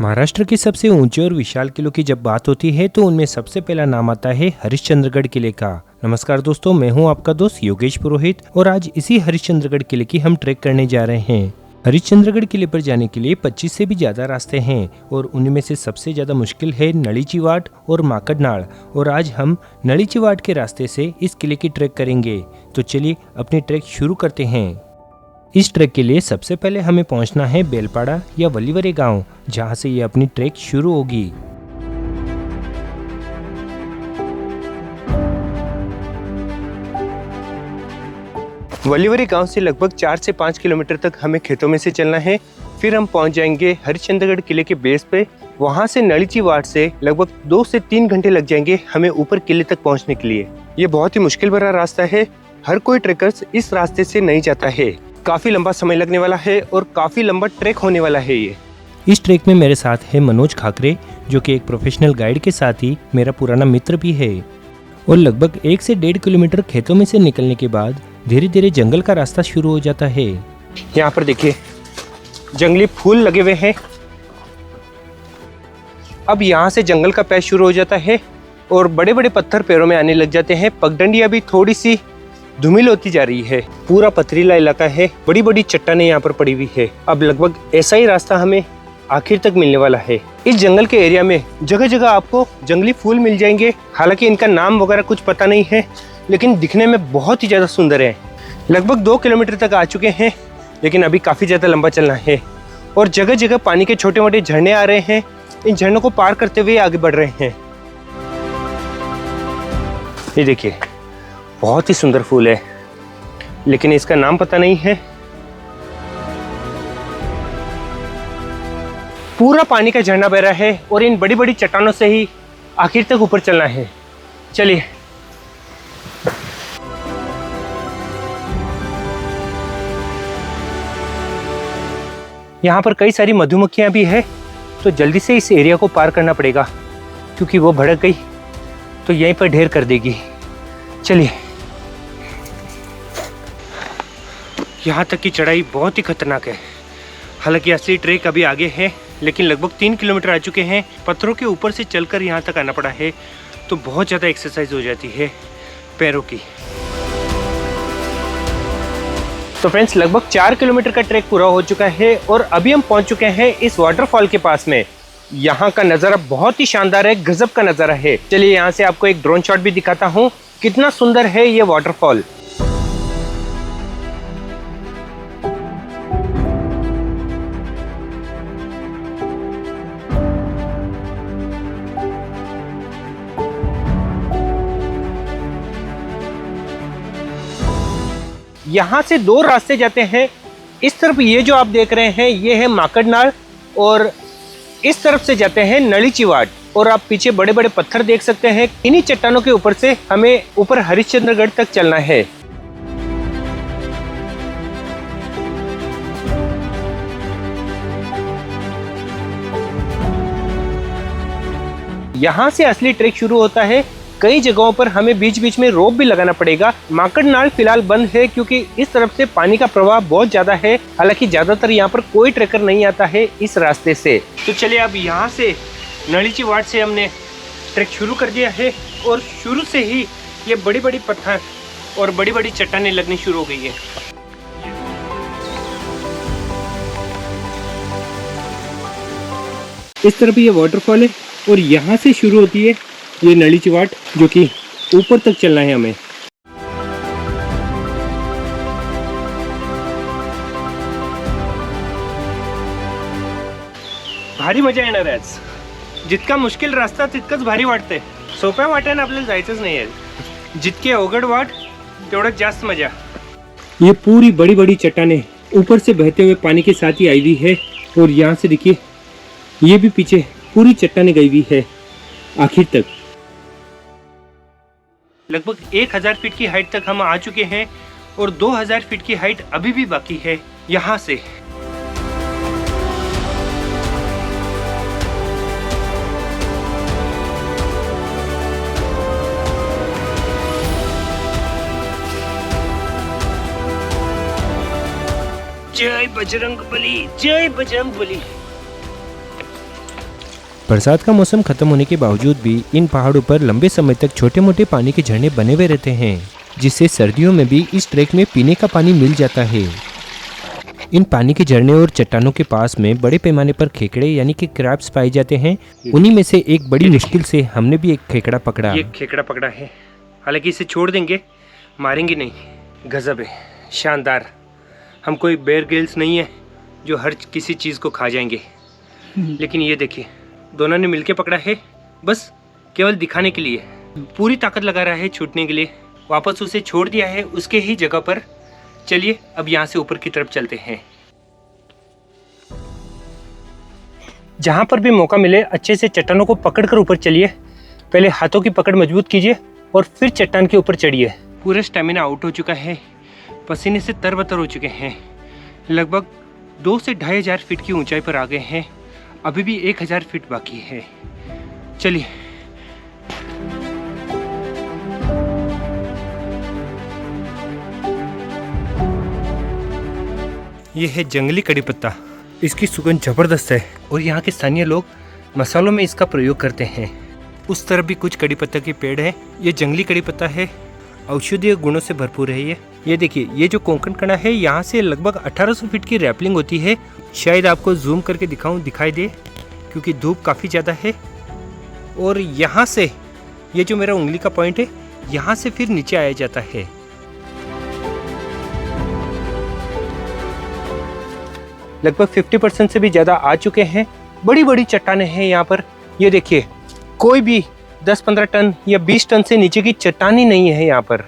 महाराष्ट्र के सबसे ऊंचे और विशाल किलों की जब बात होती है तो उनमें सबसे पहला नाम आता है हरिश्चंद्रगढ़ किले का। नमस्कार दोस्तों, मैं हूं आपका दोस्त योगेश पुरोहित और आज इसी हरिश्चंद्रगढ़ किले की हम ट्रैक करने जा रहे हैं। हरिश्चंद्रगढ़ किले पर जाने के लिए 25 से भी ज्यादा रास्ते हैं और उनमें से सबसे ज्यादा मुश्किल है नळीचीवाट और माकडनाळ, और आज हम नळीचीवाट के रास्ते से इस किले की ट्रैक करेंगे। तो चलिए अपनी ट्रैक शुरू करते हैं। इस ट्रैक के लिए सबसे पहले हमें पहुंचना है बेलपाड़ा या वलीवरे गांव, जहां से ये अपनी ट्रैक शुरू होगी। वलीवरे गांव से लगभग 4 से 5 किलोमीटर तक हमें खेतों में से चलना है। फिर हम पहुंच जाएंगे हरिश्चंद्रगढ़ किले के बेस पे। वहां से नळीचीवाट से लगभग 2 से 3 घंटे लग जाएंगे हमें ऊपर किले तक पहुंचने के लिए। ये बहुत ही मुश्किल भरा रास्ता है, हर कोई ट्रेकर्स इस रास्ते से नहीं जाता है। काफी लंबा समय लगने वाला है और काफी लंबा ट्रैक होने वाला है ये। इस ट्रैक में मेरे साथ है मनोज खाकरे, जो कि एक प्रोफेशनल गाइड के साथ ही मेरा पुराना मित्र भी है। और लगभग 1 से 1.5 किलोमीटर खेतों में से निकलने के बाद धीरे धीरे जंगल का रास्ता शुरू हो जाता है। यहाँ पर देखिए जंगली फूल लगे हुए हैं। अब यहाँ से जंगल का पैच शुरू हो जाता है और बड़े बड़े पत्थर पैरों में आने लग जाते हैं। पगडंडियां भी थोड़ी सी धूमिल होती जा रही है। पूरा पथरीला इलाका है, बड़ी बड़ी चट्टानें यहाँ पर पड़ी हुई है। अब लगभग ऐसा ही रास्ता हमें आखिर तक मिलने वाला है। इस जंगल के एरिया में जगह जगह आपको जंगली फूल मिल जाएंगे। हालांकि इनका नाम वगैरह कुछ पता नहीं है, लेकिन दिखने में बहुत ही ज्यादा सुंदर है। लगभग 2 किलोमीटर तक आ चुके हैं, लेकिन अभी काफी ज्यादा लंबा चलना है और जगह जगह पानी के छोटे मोटे झरने आ रहे हैं। इन झरनों को पार करते हुए आगे बढ़ रहे हैं। ये देखिए बहुत ही सुंदर फूल है, लेकिन इसका नाम पता नहीं है। पूरा पानी का झरना बह रहा है और इन बड़ी बड़ी चट्टानों से ही आखिर तक ऊपर चलना है। चलिए यहाँ पर कई सारी मधुमक्खियां भी है, तो जल्दी से इस एरिया को पार करना पड़ेगा, क्योंकि वो भड़क गई तो यहीं पर ढेर कर देगी। चलिए, यहाँ तक की चढ़ाई बहुत ही खतरनाक है। हालांकि असली ट्रैक अभी आगे है, लेकिन लगभग 3 किलोमीटर आ चुके हैं। पत्थरों के ऊपर से चलकर यहाँ तक आना पड़ा है, तो बहुत ज़्यादा एक्सरसाइज हो जाती है पैरों की। तो फ्रेंड्स, लगभग 4 किलोमीटर का ट्रैक पूरा हो चुका है और अभी हम पहुँच चुके हैं इस वाटरफॉल के पास में। यहाँ का नज़ारा बहुत ही शानदार है, गजब का नज़ारा है। चलिए यहाँ से आपको एक ड्रोन शॉट भी दिखाता हूँ, कितना सुंदर है ये वाटरफॉल। यहाँ से 2 रास्ते जाते हैं। इस तरफ ये जो आप देख रहे हैं ये है माकडनाळ और इस तरफ से जाते हैं नळीचीवाट। और आप पीछे बड़े बड़े पत्थर देख सकते हैं। इन्हीं चट्टानों के ऊपर से हमें ऊपर हरिश्चंद्रगढ़ तक चलना है। यहाँ से असली ट्रैक शुरू होता है। कई जगहों पर हमें बीच बीच में रोप भी लगाना पड़ेगा। माकडनाळ फिलहाल बंद है, क्योंकि इस तरफ से पानी का प्रवाह बहुत ज्यादा है। हालांकि ज्यादातर यहाँ पर कोई ट्रेकर नहीं आता है इस रास्ते से। तो चलिए, अब यहाँ से नळीचीवाट से हमने ट्रैक शुरू कर दिया है और शुरू से ही ये बड़ी बड़ी पत्थर और बड़ी बड़ी चट्टानें लगनी शुरू हो गई है। इस तरफ ये वाटरफॉल है और यहाँ से शुरू होती है ये नळीचीवाट, जो कि ऊपर तक चलना है हमें। भारी मजा येणार आहे आज। जितका मुश्किल रास्ता तितकंच भारी वाटतंय। सोप्या वाटेने आपल्याला जायचंच नाही आहे। जितके अवघड वाट तेवढं जास्त मजा। ये पूरी बड़ी बड़ी चट्टानें ऊपर से बहते हुए पानी के साथ ही आई हुई है और यहाँ से देखिए ये भी पीछे पूरी चट्टानें गई हुई है आखिर तक। लगभग 1000 फीट की हाइट तक हम आ चुके हैं और 2000 फीट की हाइट अभी भी बाकी है। यहाँ से जय बजरंग बली, जय बजरंग बली। बरसात का मौसम खत्म होने के बावजूद भी इन पहाड़ों पर लंबे समय तक छोटे मोटे पानी के झरने बने हुए रहते हैं, जिससे सर्दियों में भी इस ट्रैक में पीने का पानी मिल जाता है। इन पानी के झरने और चट्टानों के पास में बड़े पैमाने पर खेकड़े यानी कि क्रैब्स पाए जाते हैं। उन्हीं में से एक बड़ी मुश्किल से हमने भी एक खेकड़ा पकड़ा। ये खेकड़ा पकड़ा है, हालांकि इसे छोड़ देंगे, मारेंगे नहीं। गजब है, शानदार। हम कोई बेयर ग्रिल्स नहीं है जो हर किसी चीज़ को खा जाएंगे, लेकिन ये देखिए दोनों ने मिलके पकड़ा है, बस केवल दिखाने के लिए। पूरी ताकत लगा रहा है छूटने के लिए। वापस उसे छोड़ दिया है उसके ही जगह पर। चलिए अब यहाँ से ऊपर की तरफ चलते हैं। जहाँ पर भी मौका मिले अच्छे से चट्टानों को पकड़कर ऊपर चलिए। पहले हाथों की पकड़ मजबूत कीजिए और फिर चट्टान के ऊपर चढ़िए। पूरा स्टेमिना आउट हो चुका है, पसीने से तरबतर हो चुके हैं। लगभग 2 से 2500 फीट की ऊंचाई पर आ गए हैं। अभी भी 1000 फीट बाकी है। चलिए ये है जंगली कड़ी पत्ता। इसकी सुगंध जबरदस्त है और यहाँ के स्थानीय लोग मसालों में इसका प्रयोग करते हैं। उस तरफ भी कुछ कड़ी पत्ता के पेड़ है। ये जंगली कड़ी पत्ता है, औषधीय गुणों से भरपूर है। ये देखिए, ये जो कोंकण कणा है यहाँ से लगभग 1800 फीट की रैपलिंग होती है। शायद आपको जूम करके दिखाऊं, दिखाई दे क्योंकि धूप काफ़ी ज़्यादा है। और यहाँ से ये जो मेरा उंगली का पॉइंट है, यहाँ से फिर नीचे आया जाता है। लगभग 50% से भी ज़्यादा आ चुके हैं। बड़ी बड़ी चट्टानें हैं यहाँ पर। ये देखिए, कोई भी 10-15 टन या 20 टन से नीचे की चट्टान ही नहीं है यहाँ पर।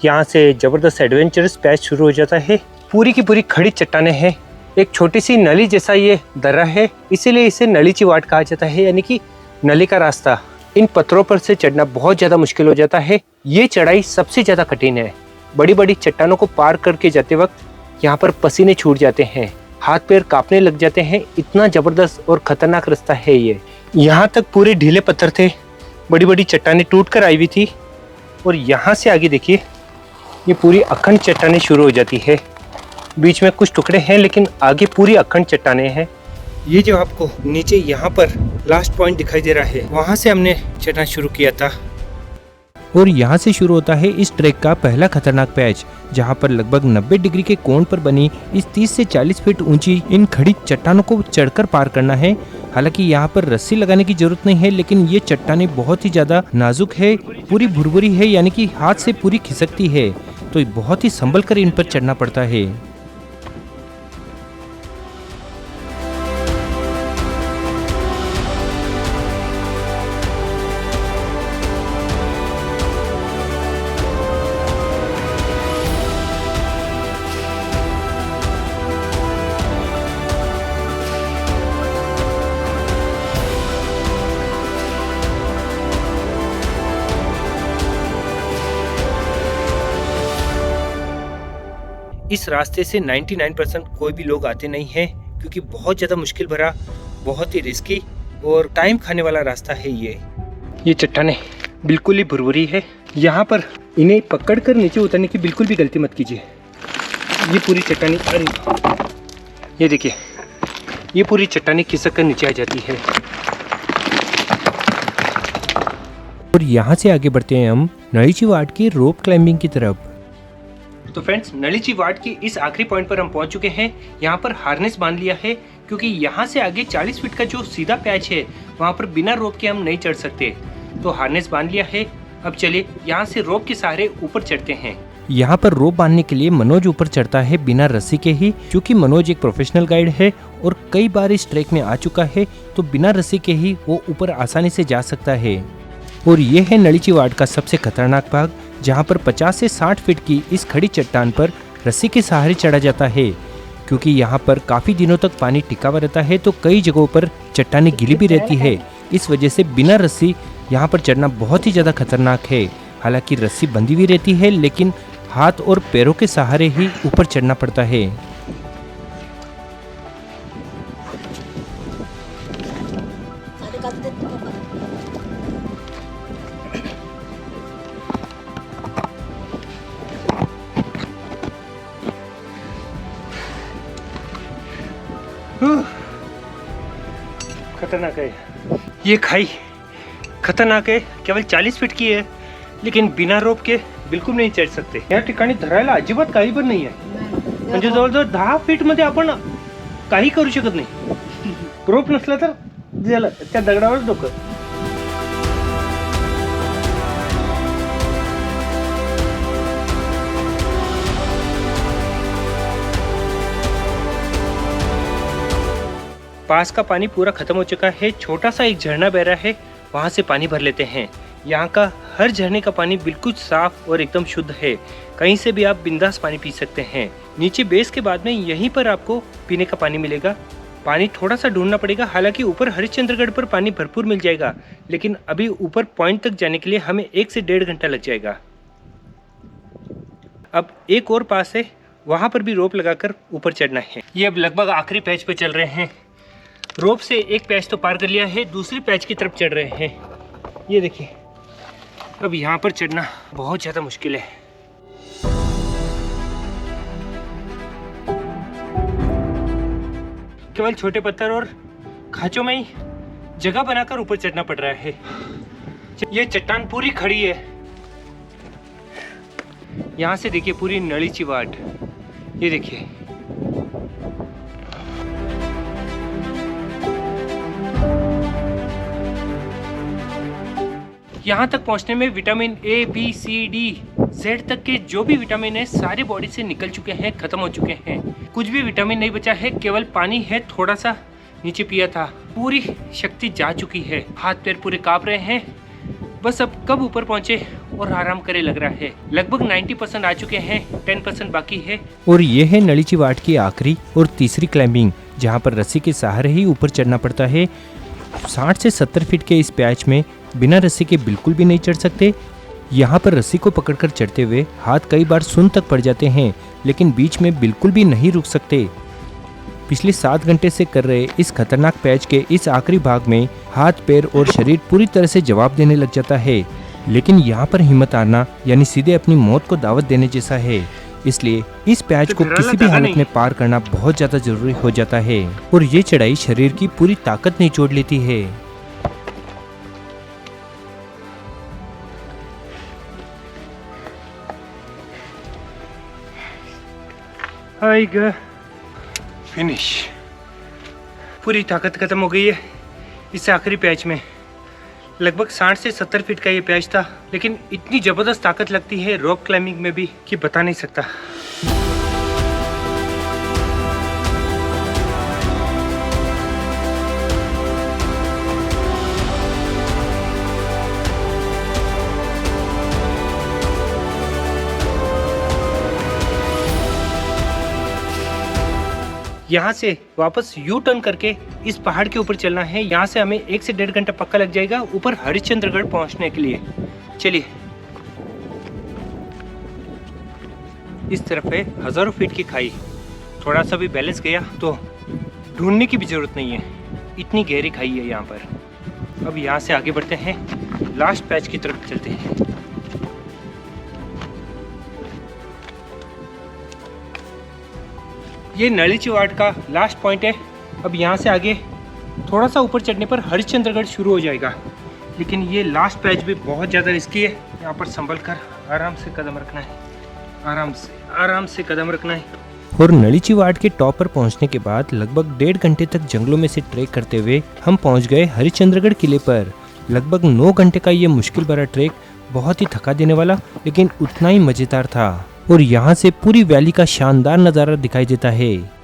यहाँ से जबरदस्त एडवेंचरस पैच शुरू हो जाता है। पूरी की पूरी खड़ी चट्टानें हैं। एक छोटी सी नली जैसा ये दर्रा है, इसीलिए इसे नली चिवाट कहा जाता है, यानी कि नली का रास्ता। इन पत्थरों पर से चढ़ना बहुत ज़्यादा मुश्किल हो जाता है। ये चढ़ाई सबसे ज़्यादा कठिन है। बड़ी बड़ी चट्टानों को पार करके जाते वक्त यहाँ पर पसीने छूट जाते हैं, हाथ पैर कांपने लग जाते हैं। इतना ज़बरदस्त और ख़तरनाक रास्ता है ये। यहाँ तक पूरे ढीले पत्थर थे, बड़ी बड़ी चट्टानें टूट कर आई हुई थी। और यहाँ से आगे देखिए, ये पूरी अखंड चट्टानें शुरू हो जाती है। बीच में कुछ टुकड़े हैं, लेकिन आगे पूरी अखंड चट्टानें हैं। ये जो आपको नीचे यहाँ पर लास्ट पॉइंट दिखाई दे रहा है, वहाँ से हमने चढ़ना शुरू किया था। और यहाँ से शुरू होता है इस ट्रैक का पहला खतरनाक पैच, जहाँ पर लगभग 90 डिग्री के कोण पर बनी इस 30 से 40 फीट ऊंची इन खड़ी चट्टानों को चढ़कर पार करना है। हालांकि यहाँ पर रस्सी लगाने की जरूरत नहीं है, लेकिन ये चट्टानें बहुत ही ज्यादा नाजुक है, पूरी भुरभुरी है, यानी कि हाथ से पूरी खिसकती है, तो बहुत ही संभल कर इन पर चढ़ना पड़ता है। इस रास्ते से 99% कोई भी लोग आते नहीं हैं, क्योंकि बहुत ज़्यादा मुश्किल भरा, बहुत ही रिस्की और टाइम खाने वाला रास्ता है ये चट्टानें बिल्कुल ही भुरभुरी है। यहाँ पर इन्हें पकड़कर नीचे उतरने की बिल्कुल भी गलती मत कीजिए। ये पूरी चट्टानें, अरे ये देखिए, ये पूरी चट्टानें खिसक कर नीचे आ जाती है। और यहाँ से आगे बढ़ते हैं हम नली चिवाट की रोप क्लाइंबिंग की तरफ। तो फ्रेंड्स, नली चिवाट की इस आखिरी पॉइंट पर हम पहुंच चुके हैं। यहाँ पर हार्नेस बांध लिया है, क्योंकि यहाँ से आगे 40 फीट का जो सीधा पैच है, वहाँ पर बिना रोप के हम नहीं चढ़ सकते। तो हार्नेस बांध लिया है। अब चलिए यहाँ से रोप के सहारे ऊपर चढ़ते हैं। यहाँ पर रोप बांधने के लिए मनोज ऊपर चढ़ता है बिना रस्सी के ही, क्योंकि मनोज एक प्रोफेशनल गाइड है और कई बार इस ट्रैक में आ चुका है, तो बिना रस्सी के ही वो ऊपर आसानी से जा सकता है। और ये है नली चिवाट का सबसे खतरनाक भाग, जहाँ पर 50 से 60 फीट की इस खड़ी चट्टान पर रस्सी के सहारे चढ़ा जाता है, क्योंकि यहाँ पर काफ़ी दिनों तक पानी टिका हुआ रहता है, तो कई जगहों पर चट्टानें गीली भी रहती है। इस वजह से बिना रस्सी यहाँ पर चढ़ना बहुत ही ज़्यादा खतरनाक है। हालांकि रस्सी बंधी हुई रहती है, लेकिन हाथ और पैरों के सहारे ही ऊपर चढ़ना पड़ता है। हात देत बाबा. खतरनाक है ये खाई, खतरनाक आहे. केवळ 40 फीट की आहे, लेकिन बिना रोप के बिलकुल नाही चढ सकते. या ठिकाणी धरायला अजिबात काही पण नाही आहे. म्हणजे जवळजवळ 10 फीट मध्ये आपण काही करू शकत नाही. रोप नसला तर झालं, त्या दगडावर डोकं. पास का पानी पूरा खत्म हो चुका है. छोटा सा एक झरना बह रहा है, वहाँ से पानी भर लेते हैं. यहाँ का हर झरने का पानी बिल्कुल साफ और एकदम शुद्ध है. कहीं से भी आप बिंदास पानी पी सकते हैं. नीचे बेस के बाद में यहीं पर आपको पीने का पानी मिलेगा. पानी थोड़ा सा ढूंढना पड़ेगा. हालांकि ऊपर हरिश्चंद्रगढ़ पर पानी भरपूर मिल जाएगा, लेकिन अभी ऊपर पॉइंट तक जाने के लिए हमें 1 से 1.5 घंटा लग जाएगा. अब एक और पास है, वहाँ पर भी रोप लगाकर ऊपर चढ़ना है. ये अब लगभग आखिरी पैच पे चल रहे हैं. रोप से एक पैच तो पार कर लिया है, दूसरी पैच की तरफ चढ़ रहे हैं. ये देखिए, अब यहाँ पर चढ़ना बहुत ज़्यादा मुश्किल है. केवल छोटे पत्थर और खांचों में ही जगह बनाकर ऊपर चढ़ना पड़ रहा है. ये चट्टान पूरी खड़ी है. यहाँ से देखिए पूरी नळीची वाट. ये देखिए, यहाँ तक पहुँचने में vitamin A, B, C, D, Z तक के जो भी विटामिन है सारे बॉडी से निकल चुके हैं, खत्म हो चुके हैं. कुछ भी विटामिन नहीं बचा है, केवल पानी है. थोड़ा सा नीचे पिया था. पूरी शक्ति जा चुकी है. हाथ पैर पूरे कांप रहे हैं. बस अब कब ऊपर पहुँचे और आराम करे लग रहा है. लगभग 90% आ चुके हैं, 10% बाकी है. और ये है नळीची वाट की आखिरी और तीसरी क्लाइंबिंग, जहाँ पर रस्सी के सहारे ही ऊपर चढ़ना पड़ता है. 60 से 70 फीट के इस पैच में बिना रस्सी के बिल्कुल भी नहीं चढ़ सकते. यहाँ पर रस्सी को पकड़कर चढ़ते हुए हाथ कई बार सुन्न तक पड़ जाते हैं, लेकिन बीच में बिल्कुल भी नहीं रुक सकते. पिछले 7 घंटे से कर रहे इस खतरनाक पैच के इस आखिरी भाग में हाथ, पैर और शरीर पूरी तरह से जवाब देने लग जाता है. लेकिन यहाँ पर हिम्मत हारना यानी सीधे अपनी मौत को दावत देने जैसा है. इसलिए इस पैच को किसी भी हालत में पार करना बहुत ज़्यादा जरूरी हो जाता है. और ये चढ़ाई शरीर की पूरी ताकत निचोड़ लेती है. आएगा फिनिश. पूरी ताकत खत्म हो गई है इस आखिरी पैच में. लगभग 60 से 70 फीट का ये पैच था, लेकिन इतनी ज़बरदस्त ताकत लगती है रॉक क्लाइंबिंग में भी कि बता नहीं सकता. यहाँ से वापस यू टर्न करके इस पहाड़ के ऊपर चलना है. यहाँ से हमें 1 से 1.5 घंटा पक्का लग जाएगा ऊपर हरिश्चंद्रगढ़ पहुँचने के लिए. चलिए, इस तरफ है हजारों फीट की खाई. थोड़ा सा भी बैलेंस गया तो ढूंढने की भी जरूरत नहीं है, इतनी गहरी खाई है यहाँ पर. अब यहाँ से आगे बढ़ते हैं, लास्ट पैच की तरफ चलते हैं. ये नळीची वाट का लास्ट पॉइंट है. अब यहाँ से आगे थोड़ा सा ऊपर चढ़ने पर हरिश्चंद्रगढ़ शुरू हो जाएगा, लेकिन ये लास्ट पैच भी बहुत ज़्यादा रिस्की है. यहाँ पर संभल कर आराम से कदम रखना है, आराम से कदम रखना है. और नळीची वाट के टॉप पर पहुंचने के बाद लगभग 1.5 घंटे तक जंगलों में से ट्रेक करते हुए हम पहुंच गए हरिश्चंद्रगढ़ किले पर. लगभग 9 घंटे का ये मुश्किल भरा ट्रेक बहुत ही थका देने वाला, लेकिन उतना ही मज़ेदार था. और यहाँ से पूरी वैली का शानदार नज़ारा दिखाई देता है.